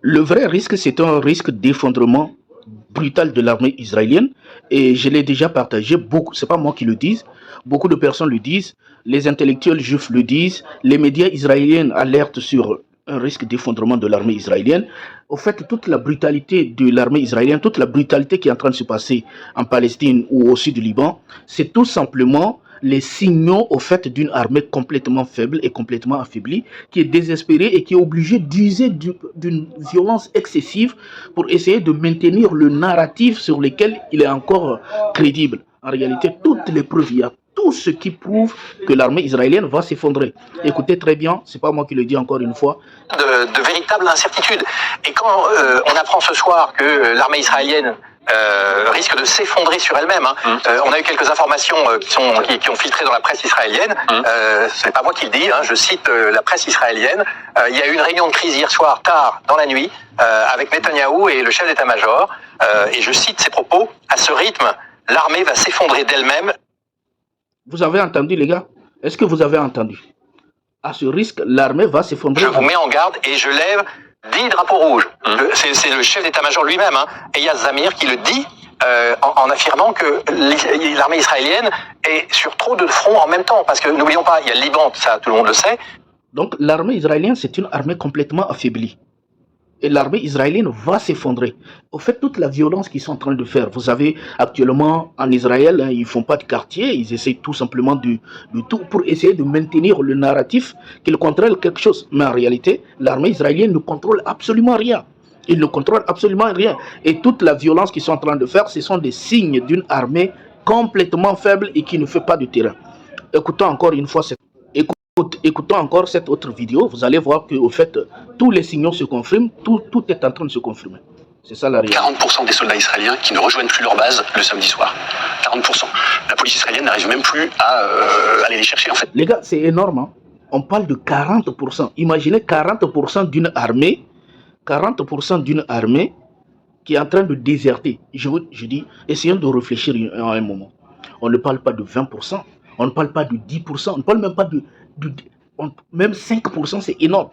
Le vrai risque, c'est un risque d'effondrement brutal de l'armée israélienne. Et je l'ai déjà partagé. Beaucoup, c'est pas moi qui le dis. Beaucoup de personnes le disent. Les intellectuels juifs le disent. Les médias israéliens alertent sur un risque d'effondrement de l'armée israélienne. Au fait, toute la brutalité de l'armée israélienne, toute la brutalité qui est en train de se passer en Palestine ou au sud du Liban, c'est tout simplement les signaux au fait d'une armée complètement faible et complètement affaiblie, qui est désespérée et qui est obligée d'user d'une violence excessive pour essayer de maintenir le narratif sur lequel il est encore crédible. En réalité, toutes les preuves, il y a tout ce qui prouve que l'armée israélienne va s'effondrer. Écoutez très bien, c'est pas moi qui le dis encore une fois. De véritables incertitudes. Et quand on apprend ce soir que l'armée israélienne risque de s'effondrer sur elle-même. On a eu quelques informations qui ont filtré dans la presse israélienne. C'est pas moi qui le dis. Je cite la presse israélienne. Il y a eu une réunion de crise hier soir, tard dans la nuit, avec Netanyahou et le chef d'état-major. Et je cite ses propos. À ce rythme, l'armée va s'effondrer d'elle-même. Vous avez entendu, les gars? Est-ce que vous avez entendu? À ce risque, l'armée va s'effondrer. Je vous mets en garde et je lève 10 drapeaux rouges. C'est le chef d'état-major lui-même, Eyaz Zamir, qui le dit en affirmant que l'armée israélienne est sur trop de fronts en même temps. Parce que n'oublions pas, il y a le Liban, ça tout le monde le sait. Donc l'armée israélienne, c'est une armée complètement affaiblie. Et l'armée israélienne va s'effondrer. Au fait, toute la violence qu'ils sont en train de faire, vous savez, actuellement en Israël, ils ne font pas de quartier, ils essayent tout simplement de tout pour essayer de maintenir le narratif qu'ils contrôlent quelque chose. Mais en réalité, l'armée israélienne ne contrôle absolument rien. Ils ne contrôlent absolument rien. Et toute la violence qu'ils sont en train de faire, ce sont des signes d'une armée complètement faible et qui ne fait pas de terrain. Écoutons encore une fois Écoutons encore cette autre vidéo, vous allez voir que au fait, tous les signaux se confirment, tout est en train de se confirmer. C'est ça la réalité. 40% des soldats israéliens qui ne rejoignent plus leur base le samedi soir. 40%. La police israélienne n'arrive même plus à aller les chercher en fait. Les gars, c'est énorme. On parle de 40%. Imaginez 40% d'une armée, 40% d'une armée qui est en train de déserter. Je dis, essayons de réfléchir à un moment. On ne parle pas de 20%, on ne parle pas de 10%, on ne parle même pas même 5%, c'est énorme.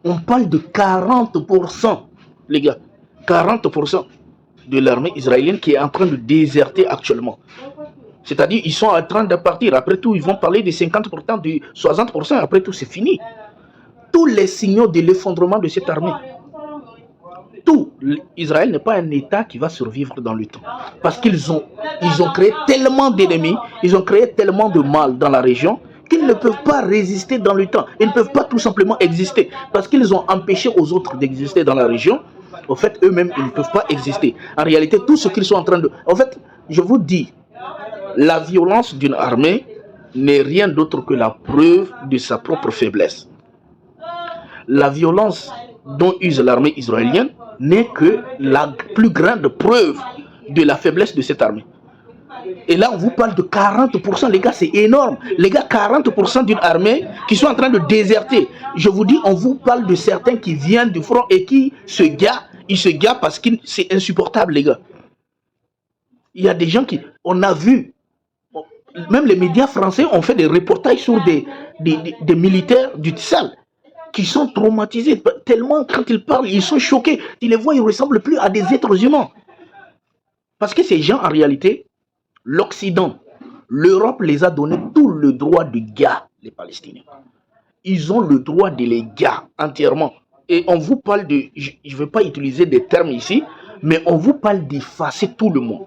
On parle de 40%, les gars, 40% de l'armée israélienne qui est en train de déserter actuellement. C'est-à-dire, ils sont en train de partir. Après tout, ils vont parler de 50%, de 60%, après tout, c'est fini. Tous les signaux de l'effondrement de cette armée. Tout. Israël n'est pas un État qui va survivre dans le temps. Parce qu'ils ont créé tellement d'ennemis, ils ont créé tellement de mal dans la région, qu'ils ne peuvent pas résister dans le temps. Ils ne peuvent pas tout simplement exister. Parce qu'ils ont empêché aux autres d'exister dans la région. Au fait, eux-mêmes, ils ne peuvent pas exister. En réalité, tout ce qu'ils sont en train de... En fait, je vous dis, la violence d'une armée n'est rien d'autre que la preuve de sa propre faiblesse. La violence dont use l'armée israélienne n'est que la plus grande preuve de la faiblesse de cette armée. Et là, on vous parle de 40%, les gars, c'est énorme. Les gars, 40% d'une armée qui sont en train de déserter. Je vous dis, on vous parle de certains qui viennent du front et qui se garent. Ils se garent parce que c'est insupportable, les gars. Il y a des gens qui... On a vu... Même les médias français ont fait des reportages sur des militaires du Tsal qui sont traumatisés. Tellement, quand ils parlent, ils sont choqués. Tu les vois, ils ne ressemblent plus à des êtres humains. Parce que ces gens, en réalité... L'Occident, l'Europe les a donné tout le droit de guerre, les Palestiniens. Ils ont le droit de les guerre entièrement. Et on vous parle de, je ne vais pas utiliser des termes ici, mais on vous parle d'effacer tout le monde.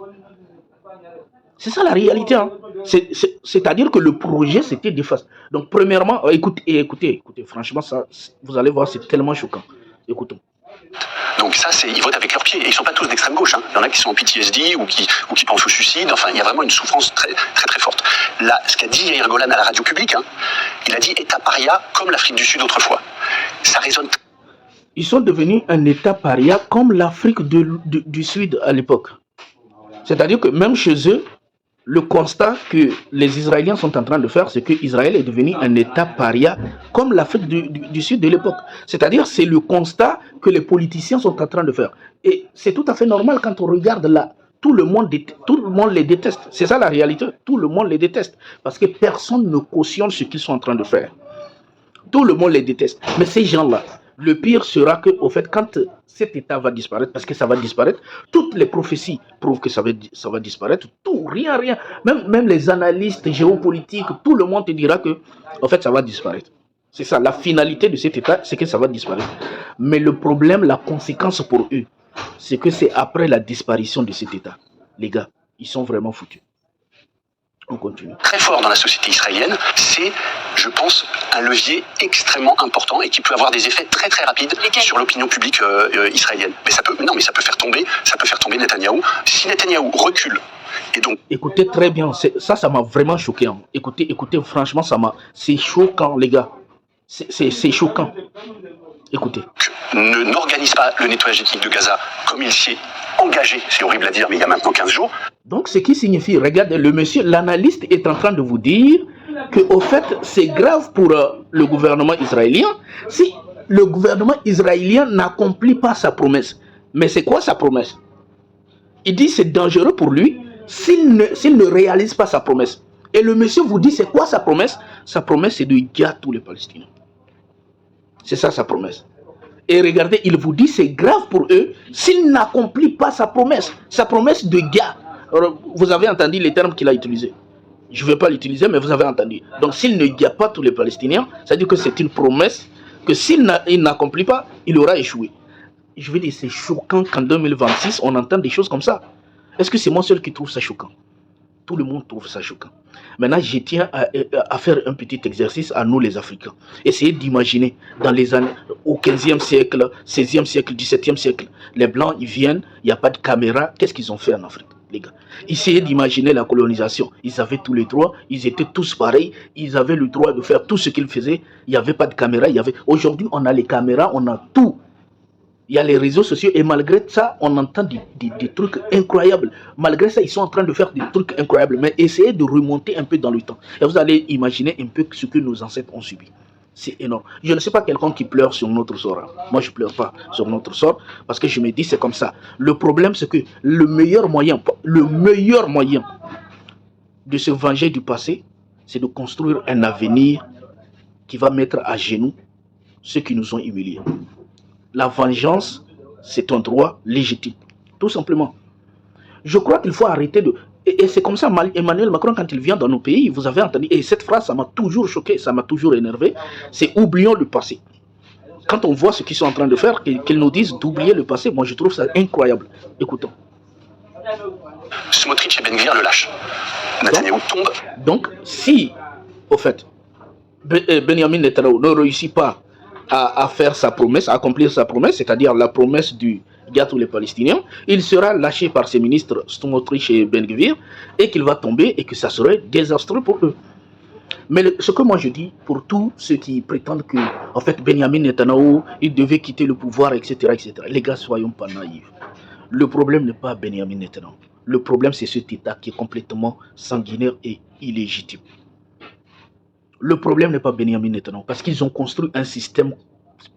C'est ça la réalité. C'est-à-dire que le projet, c'était d'effacer. Donc, premièrement, écoutez, franchement, ça, vous allez voir, c'est tellement choquant. Écoutons. Donc ça, ils votent avec leurs pieds. Et ils ne sont pas tous d'extrême gauche. Il y en a qui sont en PTSD ou qui pensent au suicide. Enfin, il y a vraiment une souffrance très, très, très forte. Là, ce qu'a dit Yair Golan à la radio publique, il a dit État paria comme l'Afrique du Sud autrefois. Ça résonne. Ils sont devenus un État paria comme l'Afrique du Sud à l'époque. C'est-à-dire que même chez eux, le constat que les Israéliens sont en train de faire, c'est qu'Israël est devenu un État paria comme l'Afrique du Sud de l'époque. C'est-à-dire c'est le constat que les politiciens sont en train de faire. Et c'est tout à fait normal quand on regarde là. Tout le monde les déteste. C'est ça la réalité. Tout le monde les déteste. Parce que personne ne cautionne ce qu'ils sont en train de faire. Tout le monde les déteste. Mais ces gens-là, Le pire sera que, au fait, quand cet État va disparaître, parce que ça va disparaître, toutes les prophéties prouvent que ça va disparaître, tout, rien, rien. Même les analystes géopolitiques, tout le monde te dira que, en fait, ça va disparaître. C'est ça, la finalité de cet État, c'est que ça va disparaître. Mais le problème, la conséquence pour eux, c'est que c'est après la disparition de cet État. Les gars, ils sont vraiment foutus. On continue. Très fort dans la société israélienne, c'est, je pense, un levier extrêmement important et qui peut avoir des effets très très rapides sur l'opinion publique israélienne. Mais ça peut faire tomber Netanyahou. Si Netanyahou recule, et donc... Écoutez très bien, ça m'a vraiment choqué. Hein. Écoutez, franchement, c'est choquant, les gars. C'est choquant. Écoutez. N'organise pas le nettoyage ethnique de Gaza comme il s'y est engagé, c'est horrible à dire, mais il y a maintenant 15 jours. Donc, ce qui signifie, regardez, l'analyste est en train de vous dire que, au fait, c'est grave pour le gouvernement israélien si le gouvernement israélien n'accomplit pas sa promesse. Mais c'est quoi sa promesse? Il dit c'est dangereux pour lui s'il ne réalise pas sa promesse. Et le monsieur vous dit c'est quoi sa promesse? Sa promesse c'est de guider tous les Palestiniens. C'est ça sa promesse. Et regardez, il vous dit c'est grave pour eux s'il n'accomplit pas sa promesse de guerre. Vous avez entendu les termes qu'il a utilisés. Je ne vais pas l'utiliser, mais vous avez entendu. Donc s'il ne guette pas tous les Palestiniens, ça veut dire que c'est une promesse que s'il n'accomplit pas, il aura échoué. Je veux dire, c'est choquant qu'en 2026, on entende des choses comme ça. Est-ce que c'est moi seul qui trouve ça choquant? Tout le monde trouve ça choquant. Maintenant, je tiens à faire un petit exercice à nous les Africains. Essayez d'imaginer dans les années, au 15e siècle, 16e siècle, 17e siècle, les Blancs, ils viennent, il n'y a pas de caméra. Qu'est-ce qu'ils ont fait en Afrique, les gars? Essayez d'imaginer la colonisation. Ils avaient tous les droits, ils étaient tous pareils, ils avaient le droit de faire tout ce qu'ils faisaient. Il n'y avait pas de caméra. Aujourd'hui, on a les caméras, on a tout. Il y a les réseaux sociaux et malgré ça, on entend des trucs incroyables. Malgré ça, ils sont en train de faire des trucs incroyables. Mais essayez de remonter un peu dans le temps. Et vous allez imaginer un peu ce que nos ancêtres ont subi. C'est énorme. Je ne sais pas quelqu'un qui pleure sur notre sort. Hein. Moi, je ne pleure pas sur notre sort parce que je me dis c'est comme ça. Le problème, c'est que le meilleur moyen de se venger du passé, c'est de construire un avenir qui va mettre à genoux ceux qui nous ont humiliés. La vengeance, c'est un droit légitime, tout simplement. Je crois qu'il faut arrêter de... Et c'est comme ça, Emmanuel Macron, quand il vient dans nos pays, vous avez entendu, et cette phrase, ça m'a toujours choqué, ça m'a toujours énervé, c'est oublions le passé. Quand on voit ce qu'ils sont en train de faire, qu'ils nous disent d'oublier le passé, moi je trouve ça incroyable. Écoutons. Smotrich et Ben Gvir le lâchent. Netanyahou tombe. Donc, si, au fait, Benjamin Netanyahu ne réussit pas à faire sa promesse, à accomplir sa promesse, c'est-à-dire la promesse du gars tous les Palestiniens, il sera lâché par ses ministres Smotrich et Ben Gvir et qu'il va tomber et que ça serait désastreux pour eux. Mais ce que moi je dis pour tous ceux qui prétendent que en fait Benjamin Netanyahu il devait quitter le pouvoir, etc., etc. Les gars, soyons pas naïfs. Le problème n'est pas Benjamin Netanyahu. Le problème c'est cet État qui est complètement sanguinaire et illégitime. Le problème n'est pas Benjamin Netanyahu, parce qu'ils ont construit un système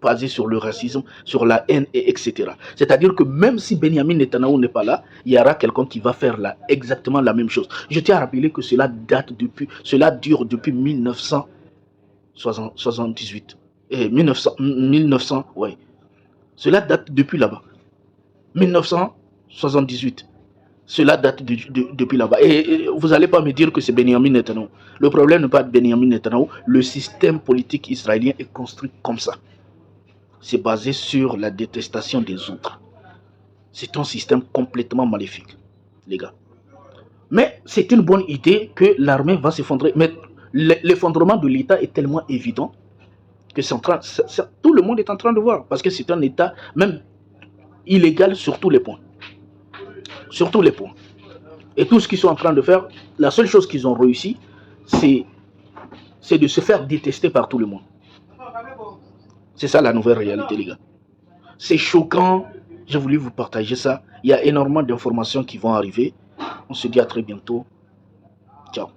basé sur le racisme, sur la haine, etc. C'est-à-dire que même si Benjamin Netanyahu n'est pas là, il y aura quelqu'un qui va faire exactement la même chose. Je tiens à rappeler que cela dure depuis 1978. 1900, ouais. Cela date depuis là-bas. 1978. Cela date depuis là-bas. Et vous n'allez pas me dire que c'est Benjamin Netanyahu. Le problème n'est pas Benjamin Netanyahu. Le système politique israélien est construit comme ça. C'est basé sur la détestation des autres. C'est un système complètement maléfique, les gars. Mais c'est une bonne idée que l'armée va s'effondrer. Mais l'effondrement de l'État est tellement évident que tout le monde est en train de voir. Parce que c'est un État même illégal sur tous les points. Sur tous les points. Et tout ce qu'ils sont en train de faire, la seule chose qu'ils ont réussi, c'est de se faire détester par tout le monde. C'est ça la nouvelle réalité, les gars. C'est choquant. J'ai voulu vous partager ça. Il y a énormément d'informations qui vont arriver. On se dit à très bientôt. Ciao.